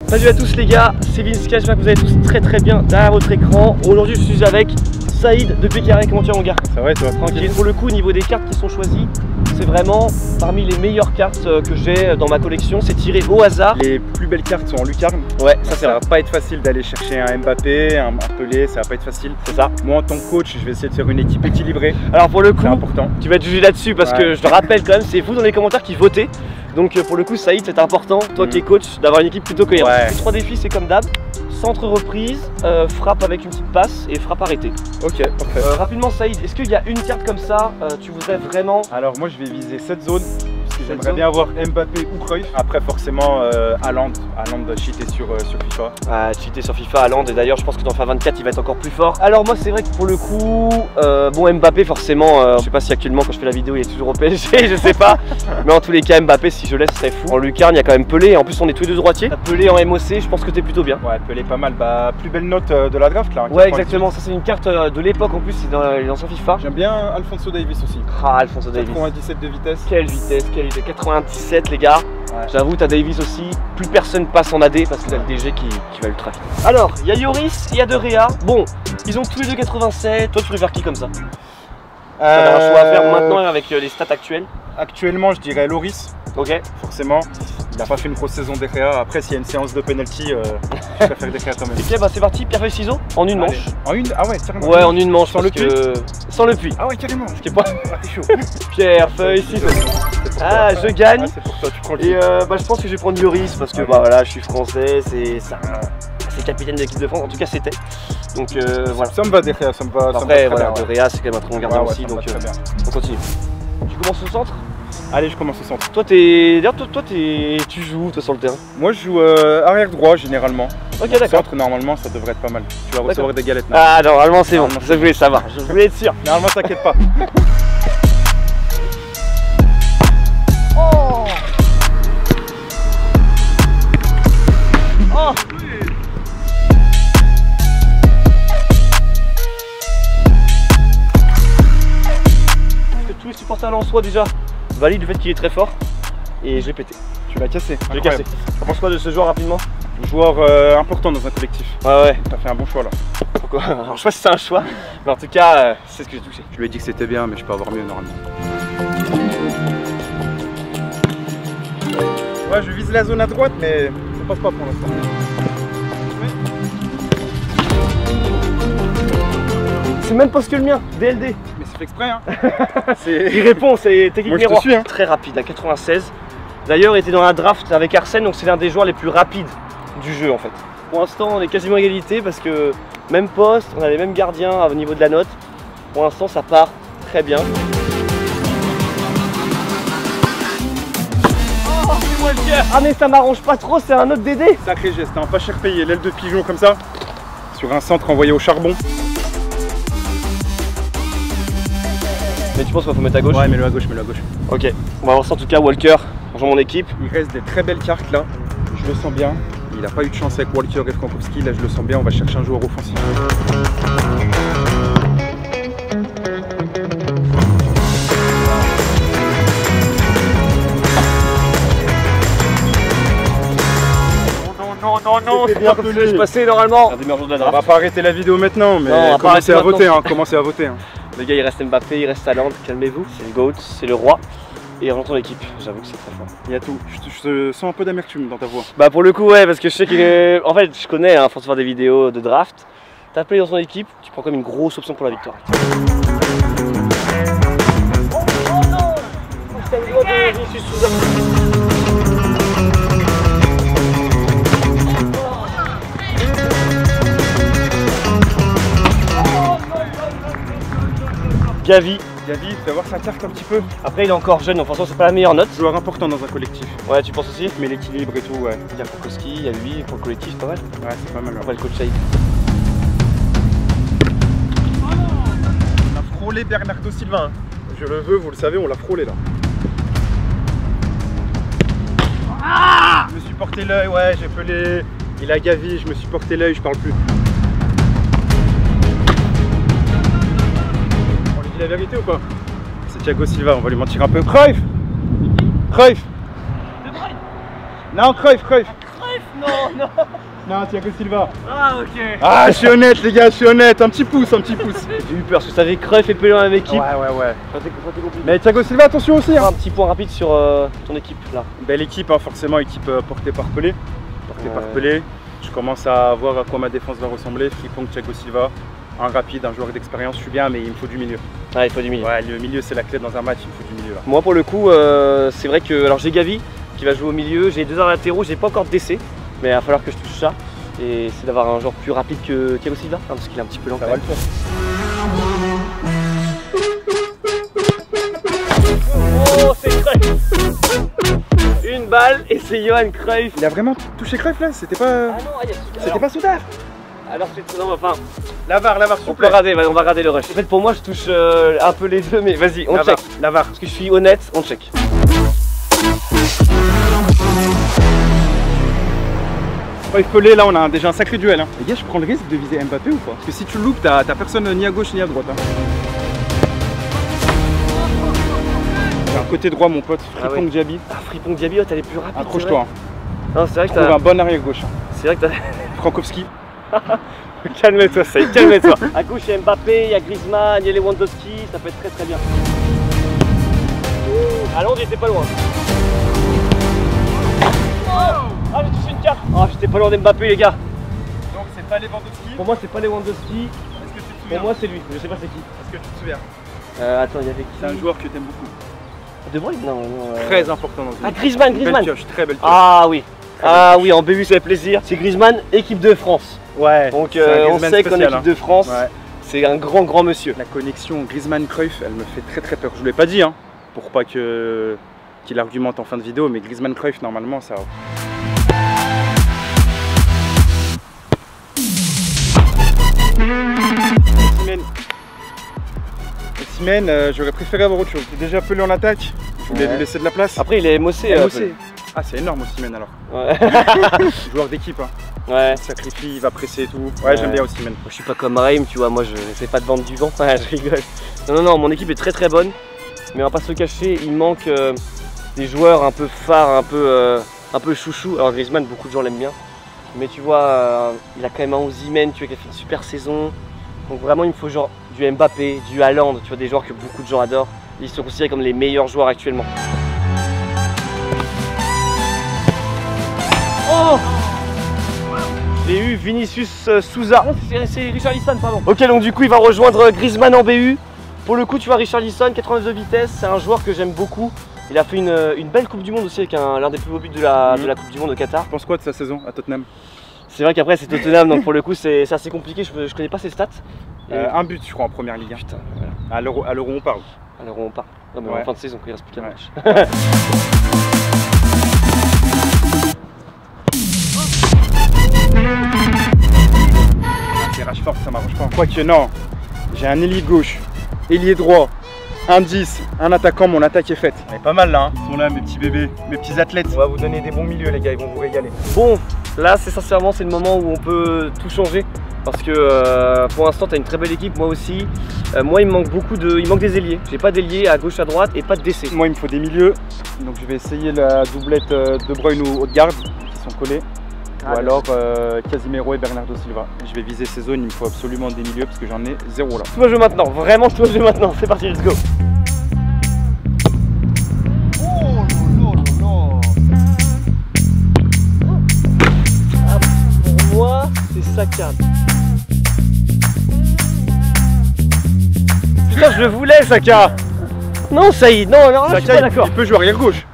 Salut à tous les gars, c'est Vinska, j'espère que vous allez tous très bien derrière votre écran. Aujourd'hui je suis avec Saïd de Pécaré. Comment tu vas mon gars? Ça va et toi? Tranquille. Pour le coup, au niveau des cartes qui sont choisies, c'est vraiment parmi les meilleures cartes que j'ai dans ma collection. C'est tiré au hasard. Les plus belles cartes sont en lucarne. Ouais, ça c'est va vrai. pas être facile d'aller chercher un Mbappé, un Pelé, ça va pas être facile. C'est ça. Moi en tant que coach, je vais essayer de faire une équipe équilibrée. Alors pour le coup, c'est important. tu vas être jugé là-dessus parce que je te rappelle quand même, c'est vous dans les commentaires qui votez. Donc pour le coup, Saïd, c'est important, toi qui es coach, d'avoir une équipe plutôt cohérente. Ouais. Les 3 défis, c'est comme d'hab. Centre reprise, frappe avec une petite passe et frappe arrêtée. Ok, parfait. Rapidement Saïd, est-ce qu'il y a une carte comme ça, tu voudrais vraiment? Alors moi je vais viser cette zone. Parce que Cette j'aimerais zone. bien avoir Mbappé ou Cruyff. Après forcément Haaland cheaté sur FIFA. Ah, cheaté sur FIFA, Haaland, et d'ailleurs je pense que dans FIFA 24 il va être encore plus fort. Alors moi c'est vrai que pour le coup, bon Mbappé forcément, je sais pas si actuellement quand je fais la vidéo il est toujours au PSG, je sais pas. Mais en tous les cas Mbappé si je laisse c'est fou. En lucarne il y a quand même Pelé, et en plus on est tous les deux droitiers. Pelé en MOC, je pense que t'es plutôt bien. Ouais, Pelé pas mal, bah plus belle note de la draft là. Ouais exactement, ça c'est une carte de l'époque en plus, c'est dans les anciens FIFA. J'aime bien Alphonso Davies aussi. Ah Alphonso Davies. 97 de vitesse. Quelle vitesse, 97 les gars. Ouais. J'avoue, t'as Davies aussi, plus personne passe en AD parce que t'as le DG qui va ultra vite. Alors, il y a Lloris, il y a De Gea. Bon, ils ont tous les deux 87. Toi, tu préfères qui comme ça? T'as un choix à faire maintenant avec les stats actuelles. Actuellement, je dirais Lloris. Ok. Forcément, il n'a pas fait une grosse saison De Gea. Après, s'il y a une séance de penalty, je préfère De Gea quand même. Ok, bah c'est parti, pierre feuille ciseaux en une manche. En une? Ah ouais, carrément. Ouais, en une manche. Sans le puits. Sans le puits. Ah ouais, carrément. Ce qui est pas. Ah, t'es chaud. Pierre feuille ciseaux. Ah, je gagne. Ah, c'est pour toi, tu prends le Et puits. bah je pense que je vais prendre Lloris parce que bah voilà, je suis français, c'est capitaine de l'équipe de France. En tout cas, c'était. Donc voilà. Ça me va De Gea, ça me va. Après, voilà, De De Gea, c'est quand même un très bon gardien aussi, donc très bien. on continue. Tu commences au centre? Allez, je commence au centre. Toi, d'ailleurs, tu joues toi sur le terrain? Moi, je joue arrière droit généralement. Ok, Au d'accord. centre, normalement, ça devrait être pas mal. Tu vas recevoir des galettes. Là. Ah, normalement, c'est bon. Normalement, Je voulais savoir. Je voulais être sûr. Normalement, t'inquiète pas. Oh! Oh! Parce que tous les supporters lensois déjà valident le fait qu'il est très fort. Et je l'ai pété. Tu l'as cassé. Je l'ai cassé. Tu penses quoi de ce joueur rapidement? Joueur important dans un collectif. Ouais. T'as fait un bon choix là. Pourquoi? Alors, je sais pas si c'est un choix, mais en tout cas, c'est ce que j'ai touché. Je lui ai dit que c'était bien, mais je peux avoir mieux normalement. Ouais, je vise la zone à droite, mais ça passe pas pour l'instant. C'est même pas ce que le mien, DLD. Mais c'est fait exprès, hein. Il répond, c'est technique Moi, je te miroir. suis, hein. Très rapide, à 96. D'ailleurs, il était dans la draft avec Arsène, donc c'est l'un des joueurs les plus rapides du jeu en fait. Pour l'instant, on est quasiment égalité parce que même poste, on a les mêmes gardiens au niveau de la note. Pour l'instant, ça part très bien. Oh, c'est Walker. Ah mais ça m'arrange pas trop, c'est un autre DD. Sacré geste, hein, pas cher payé, l'aile de pigeon comme ça, sur un centre envoyé au charbon. Mais tu penses qu'il faut mettre à gauche? Ouais, mets-le à gauche, mets-le à gauche. Ok, on va voir ça en tout cas, Walker, rejoint mon équipe. Il reste des très belles cartes là, je le sens bien. Il n'a pas eu de chance avec Walker et Frankowski, là je le sens bien, on va chercher un joueur offensif. Non, c'est bien comme ça, je passais normalement. Un des meilleurs joueurs de la On draft. va pas arrêter la vidéo maintenant, mais Non, on va pas commencez à arrêter voter, maintenant. hein, commencez à voter. Hein. Le gars il reste Mbappé, il reste Haaland, calmez-vous. C'est le GOAT, c'est le roi. Et rentre ton équipe, j'avoue que c'est très fort. Il y a tout, je sens un peu d'amertume dans ta voix. Bah pour le coup ouais, parce que je sais qu'il est... En fait je connais, hein, faut faire des vidéos de draft. T'as appelé dans ton équipe, tu prends comme une grosse option pour la victoire. Oh non! Putain, le doigt de Vinicius Souza. Gavi. Gavi, fais voir sa carte un petit peu. Après il est encore jeune, donc forcément c'est pas la meilleure note. Joueur important dans un collectif. Ouais, tu penses aussi? Mais l'équilibre et tout, ouais. Il y a Frankowski, il y a lui, pour le collectif, pas mal. Ouais, c'est pas mal. On va le coach Saïd. On a frôlé Bernardo Silva. Hein. Je le veux, vous le savez, on l'a frôlé là. Ah, je me suis porté l'œil, ouais, j'ai pelé. Il a Gavi, je me suis porté l'œil, je parle plus. On lui dit la vérité ou pas? C'est Thiago Silva, on va lui mentir un peu. Cruyff! Cruyff! Non, Cruyff! Non, non. Non, Thiago Silva. Ah, ok. Ah, je suis honnête, les gars, je suis honnête. Un petit pouce, un petit pouce. J'ai eu peur parce que ça avait Cruyff et Pelé dans la même équipe. Ouais. Ça fait compliqué. Mais Thiago Silva, attention aussi. Hein. Un petit point rapide sur ton équipe là. Belle équipe, hein, forcément, équipe portée par Pelé. Par Pelé. Je commence à voir à quoi ma défense va ressembler. Frimpong, Thiago Silva. Un rapide, un joueur d'expérience, je suis bien, mais il me faut du milieu. Ah, il faut du milieu. Ouais, le milieu, c'est la clé dans un match, il me faut du milieu là. Moi, pour le coup, c'est vrai que. Alors, j'ai Gavi qui va jouer au milieu, j'ai 2 arts latéraux, j'ai pas encore de décès, mais il va falloir que je touche ça. Et c'est d'avoir un joueur plus rapide que Thiago Silva, hein, parce qu'il est un petit peu lent. Ça va le faire. Oh, c'est Cruyff. Une balle et c'est Johan Cruyff. Il a vraiment touché Cruyff là? C'était pas. Ah non, C'était pas Soudard. Alors c'est non, enfin. La VAR, s'il On vous peut plaît. rater, on va rater le rush. En fait, pour moi, je touche un peu les deux, mais vas-y, on check. La VAR. Parce que je suis honnête, on check. Cruyff Pelé, là, on a déjà un sacré duel. Hein. Les gars, je prends le risque de viser Mbappé ou pas? Parce que si tu le loupes, t'as personne ni à gauche ni à droite. Hein. J'ai un côté droit, mon pote. Frimpong Diaby. Ah, Frimpong Diaby, t'as les plus rapides. Accroche-toi. Hein. Non, c'est vrai que Trouve t'as. un bon arrière gauche. Hein. C'est vrai que t'as. Frankowski. Calme-toi, ça y est, calme-toi. À gauche, il y a Mbappé, il y a Griezmann, il y a Lewandowski, ça peut être très très bien. À Londres, j'étais pas loin. Ah, j'ai touché une carte. Ah, j'étais pas loin d'Mbappé, les gars. Donc, c'est pas Lewandowski. Pour moi, c'est pas Lewandowski. Est-ce que tu te souviens? Pour moi, c'est lui. Je sais pas c'est qui. Est-ce que tu te souviens? Attends, il y avait qui? C'est un joueur que t'aimes beaucoup. De Bruyne? Non, non. Très important dans une Ah, équipe. Griezmann, Belle Griezmann. pioche, très belle pioche. Ah oui. Ah oui, en BU, ça fait plaisir. C'est Griezmann, équipe de France. Ouais. Donc c'est un on Griezmann sait qu'en spécial, équipe de France, Ouais. c'est un grand monsieur. La connexion Griezmann-Cruyff, elle me fait très peur. Je ne l'ai pas dit, hein, pour pas qu'il argumente en fin de vidéo, mais Griezmann-Cruyff, normalement, ça. Osimhen, j'aurais préféré avoir autre chose. J'ai déjà Pelé en attaque, je voulais lui laisser de la place. Après, il est émossé. Ah, c'est énorme Osimhen alors. Ouais. Joueur d'équipe, hein. Ouais. Il sacrifie, il va presser et tout. Ouais, j'aime bien Osimhen. Moi, je suis pas comme Raïm, tu vois, moi je sais pas de vendre du vent, je rigole. Non, mon équipe est très bonne, mais on va pas se le cacher, il manque des joueurs un peu phares, un peu chouchou. Alors Griezmann, beaucoup de gens l'aiment bien, mais tu vois, il a quand même un Osimhen, tu vois, qui a fait une super saison. Donc vraiment, il me faut genre du Mbappé, du Haaland, tu vois, des joueurs que beaucoup de gens adorent. Ils sont considérés comme les meilleurs joueurs actuellement. Oh! J'ai eu Vinicius Souza. Non, c'est Richarlison, pardon. Ok, donc du coup, il va rejoindre Griezmann en BU. Pour le coup, tu vois, Richarlison, 89 de vitesse, c'est un joueur que j'aime beaucoup. Il a fait une belle Coupe du Monde aussi avec l'un des plus beaux buts de la Coupe du Monde au Qatar. Tu penses quoi de sa saison à Tottenham? C'est vrai qu'après, c'est Tottenham, donc pour le coup, c'est assez compliqué. Je connais pas ses stats. Un but, je crois, en première ligue. Putain, voilà. À l'euro, on parle. Alors on part. Non, mais Ouais. en fin de saison, il reste plus qu'un Ouais. match. C'est Rashford, ça m'arrange pas. Quoique non, j'ai un ailier gauche, ailier droit, un 10, un attaquant, mon attaque est faite. On est pas mal là, hein. Ils sont là mes petits bébés, mes petits athlètes. On va vous donner des bons milieux les gars, ils vont vous régaler. Bon, là, c'est sincèrement, c'est le moment où on peut tout changer. Parce que pour l'instant, tu as une très belle équipe, moi aussi. Moi, il me manque des ailiers. J'ai pas d'ailier à gauche, à droite et pas de décès. Moi il me faut des milieux, donc je vais essayer la doublette De Bruyne ou Odegaard qui sont collés. Ou alors Casemiro et Bernardo Silva. Je vais viser ces zones, il me faut absolument des milieux parce que j'en ai zéro là. Je dois jouer maintenant, vraiment je dois jouer maintenant. C'est parti, let's go. Ah, pour moi, c'est Saka. Putain, je le voulais, Saka. Non, Saïd, non, là, je suis pas d'accord. Il peut jouer arrière gauche.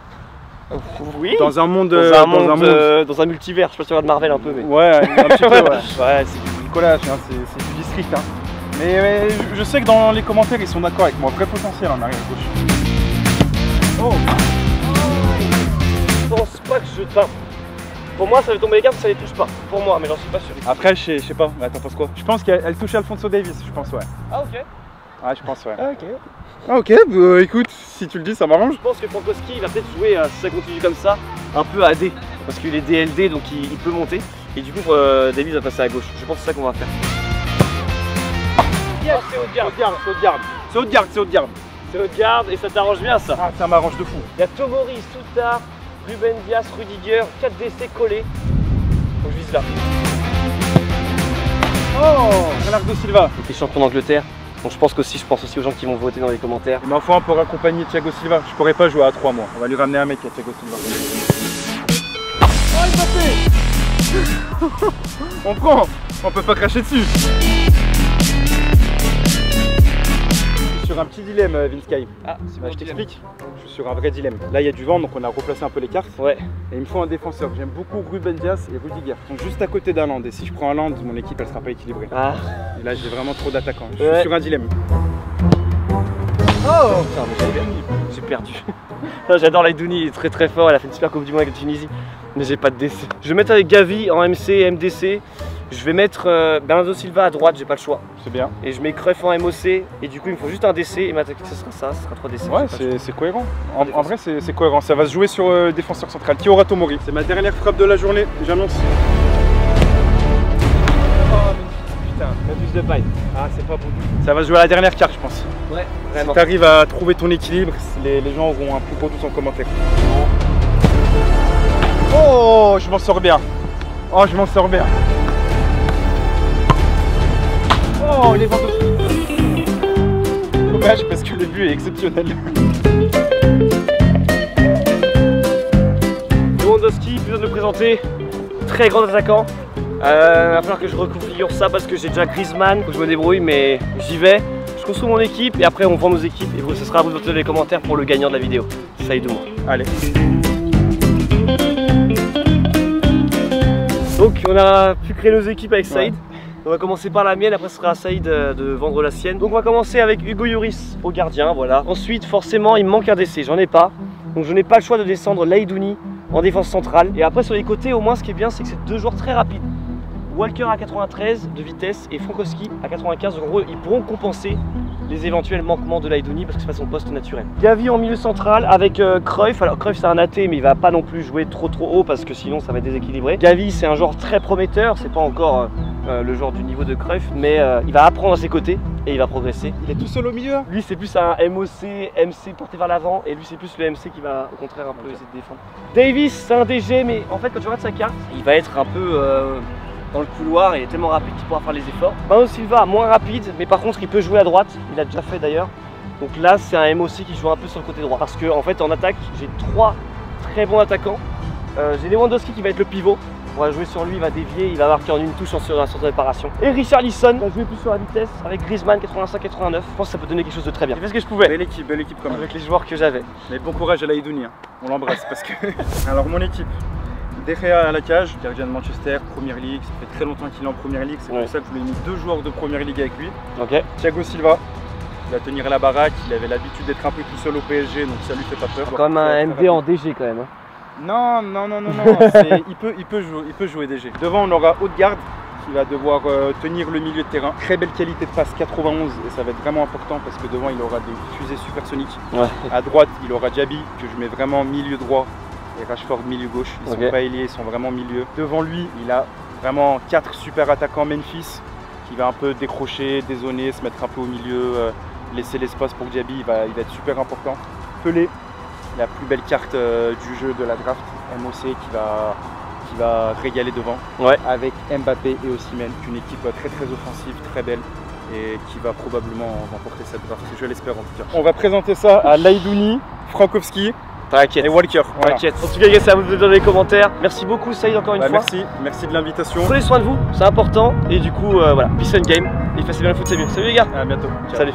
Oui. Dans un monde. Dans un multivers, je sais pas si tu regardes Marvel un peu, mais. Ouais, un petit peu, ouais. Ouais, c'est du bricolage, hein, c'est du district. Hein. Mais je sais que dans les commentaires, ils sont d'accord avec moi. Vrai potentiel en arrière gauche. Oh. Je pense pas que je. Enfin, pour moi, ça va tomber les cartes, ça les touche pas. Pour moi, mais j'en suis pas sûr. Après, je sais pas. Mais attends, penses quoi? Je pense qu'elle touche Alphonso Davies, je pense, ouais. Ah, ok. Ouais, je pense, ouais. Ah, ok. Ah, ok, bah, écoute, si tu le dis, ça m'arrange. Je pense que Frankowski, il va peut-être jouer, si ça continue comme ça, un peu à D. Parce qu'il est DLD, donc il peut monter. Et du coup, Davies va passer à gauche. Je pense que c'est ça qu'on va faire. Yes, c'est Odegaard. C'est Odegaard. C'est Odegaard et ça t'arrange bien ça. Ah, ça m'arrange de fou. Il y a Tomori, Souttar, Ruben Dias, Rudiger, 4 décès collés. Faut que je vise là. Oh, Bernardo Silva. Il était champion d'Angleterre. Donc je pense aussi aux gens qui vont voter dans les commentaires. Il m'en faut un pour accompagner Thiago Silva. Je pourrais pas jouer à 3 mois. On va lui ramener un mec à Thiago Silva. Oh, il m'a fait. On prend. On peut pas cracher dessus. Je suis sur un petit dilemme, Vince Sky. Ah, c'est je t'explique. Je suis sur un vrai dilemme. Là, il y a du vent, donc on a replacé un peu les cartes. Ouais. Et il me faut un défenseur. J'aime beaucoup Ruben Dias et Rudiger. Ils sont juste à côté d'un land. Et si je prends un land, mon équipe, elle sera pas équilibrée. Ah. Et là, j'ai vraiment trop d'attaquants. Je suis sur un dilemme. Oh putain, mais j'ai perdu. J'adore Laidouni, il est très fort. Elle a fait une super Coupe du Monde avec la Tunisie. Mais j'ai pas de DC. Je vais mettre avec Gavi en MC et MDC. Je vais mettre Bernardo Silva à droite, j'ai pas le choix. C'est bien. Et je mets Cruyff en MOC. Et du coup, il me faut juste un DC. Et ma tactique, ce sera 3 DC. Ouais, c'est cohérent. En vrai, c'est cohérent. Ça va se jouer sur le défenseur central. Kiora Tomori. C'est ma dernière frappe de la journée. J'annonce. Oh, putain, ma buse de paille. Ah, c'est pas beau du tout. Ça va se jouer à la dernière carte, je pense. Ouais, vraiment. Si t'arrives à trouver ton équilibre, les gens auront un plus gros doute en commentaire. Oh, je m'en sors bien. Oh, je m'en sors bien. Oh, il est vendu. Dommage parce que le but est exceptionnel. Lewandowski, plus besoin de le présenter. Très grand attaquant. Va falloir que je reconfigure ça parce que j'ai déjà Griezmann. Faut que je me débrouille, mais j'y vais. Je construis mon équipe et après on vend nos équipes. Et ce sera à vous de voter dans les commentaires pour le gagnant de la vidéo. Saïd ou moi. Allez. Donc on a pu créer nos équipes avec Saïd. Ouais. On va commencer par la mienne, après ce sera à Saïd de vendre la sienne. Donc on va commencer avec Hugo Lloris au gardien, voilà. Ensuite forcément il me manque un DC, j'en ai pas. Donc je n'ai pas le choix de descendre Laidouni en défense centrale. Et après sur les côtés au moins ce qui est bien c'est que c'est 2 joueurs très rapides. Walker à 93 de vitesse et Frankowski à 95. En gros ils pourront compenser les éventuels manquements de Laidouni parce que c'est pas son poste naturel. Gavi en milieu central avec Cruyff. Alors Cruyff c'est un AT mais il va pas non plus jouer trop haut parce que sinon ça va être déséquilibré. Gavi c'est un joueur très prometteur, c'est pas encore le genre du niveau de Cruyff mais il va apprendre à ses côtés et il va progresser. Il est tout seul au milieu. Lui c'est plus un MOC, MC porté vers l'avant et lui c'est plus le MC qui va au contraire un peu essayer de défendre. Davis c'est un DG mais en fait quand tu regardes sa carte il va être un peu dans le couloir et il est tellement rapide qu'il pourra faire les efforts. Bernardo Silva moins rapide mais par contre il peut jouer à droite, il a déjà fait d'ailleurs. Donc là c'est un MOC qui joue un peu sur le côté droit parce que en fait en attaque j'ai 3 très bons attaquants. J'ai Lewandowski qui va être le pivot, on va jouer sur lui, il va dévier, il va marquer en une touche sur la sortie de réparation. Et Richarlison va jouer plus sur la vitesse avec Griezmann 85-89. Je pense que ça peut donner quelque chose de très bien. J'ai fait ce que je pouvais. Belle équipe quand même. Avec les joueurs que j'avais. Mais bon courage à Laidouni, hein. On l'embrasse parce que... Alors mon équipe. De Gea à la cage, gardien de Manchester, Premier League, ça fait très longtemps qu'il est en Premier League, c'est pour ça que je voulais mis 2 joueurs de Premier League avec lui. Ok. Thiago Silva, il va tenir la baraque, il avait l'habitude d'être un peu tout seul au PSG, donc ça lui fait pas peur. Quand même un MD en DG quand même. Hein. Non, il peut jouer DG. Devant on aura Odegaard qui va devoir tenir le milieu de terrain. Très belle qualité de passe, 91, et ça va être vraiment important parce que devant il aura des fusées supersoniques. Ouais. À droite il aura Diaby que je mets vraiment milieu droit. Et Rashford milieu gauche, ils sont pas ailiers, ils sont vraiment milieu. Devant lui, il a vraiment 4 super attaquants Memphis qui va un peu décrocher, dézoner, se mettre un peu au milieu, laisser l'espace pour Diaby, il va être super important. Pelé, la plus belle carte du jeu de la draft, MOC qui va régaler devant, avec Mbappé et Osimhen, une équipe très offensive, très belle et qui va probablement remporter cette draft, je l'espère en tout cas. On va présenter ça à Laidouni, Frankowski. T'inquiète. Et Walker. T'inquiète. Voilà. En tout cas, c'est à vous de donner les commentaires. Merci beaucoup, Saïd, encore une fois. Merci de l'invitation. Prenez soin de vous, c'est important. Et du coup, voilà, peace and game. Et passez bien le foot, c'est mieux. Salut les gars. À bientôt. Ciao. Salut.